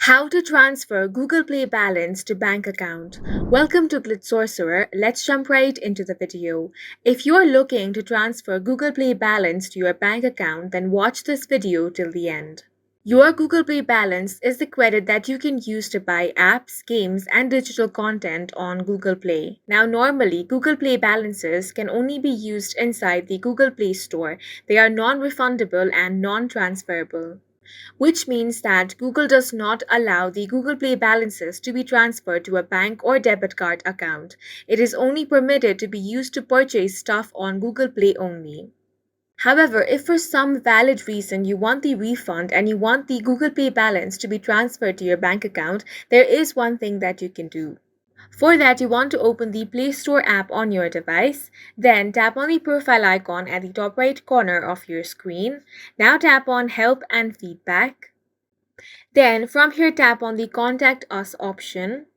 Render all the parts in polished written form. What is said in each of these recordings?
How to transfer Google Play balance to bank account. Welcome to Glitch Sorcerer. Let's jump right into the video. If you are looking to transfer Google Play balance to your bank account, then watch this video till the end. Your Google Play balance is the credit that you can use to buy apps, games, and digital content on Google Play. Now, normally, Google Play balances can only be used inside the Google Play Store. They are non-refundable and non-transferable, which means that Google does not allow the Google Play balances to be transferred to a bank or debit card account. It is only permitted to be used to purchase stuff on Google Play only. However, if for some valid reason you want the refund and you want the Google Play balance to be transferred to your bank account, there is one thing that you can do. For that, you want to open the Play Store app on your device. Then tap on the profile icon at the top right corner of your screen. Now tap on Help and Feedback. Then from here, tap on the Contact Us option.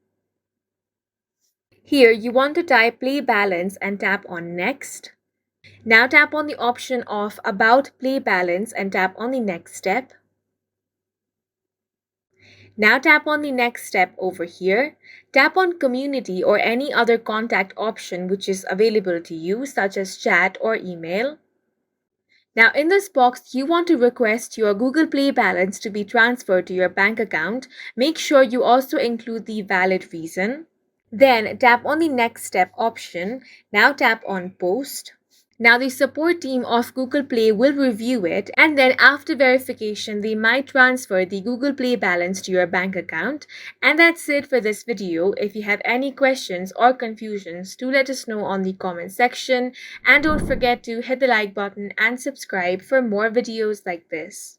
Here, you want to type Play Balance and tap on Next. Now tap on the option of About Play Balance and tap on the next step. Now tap on the next step over here. Tap on Community or any other contact option which is available to you, such as chat or email. Now in this box, you want to request your Google Play balance to be transferred to your bank account. Make sure you also include the valid reason. Then tap on the next step option. Now tap on Post. Now the support team of Google Play will review it, and then after verification they might transfer the Google Play balance to your bank account. And that's it for this video. If you have any questions or confusions, do let us know on the comment section, and don't forget to hit the like button and subscribe for more videos like this.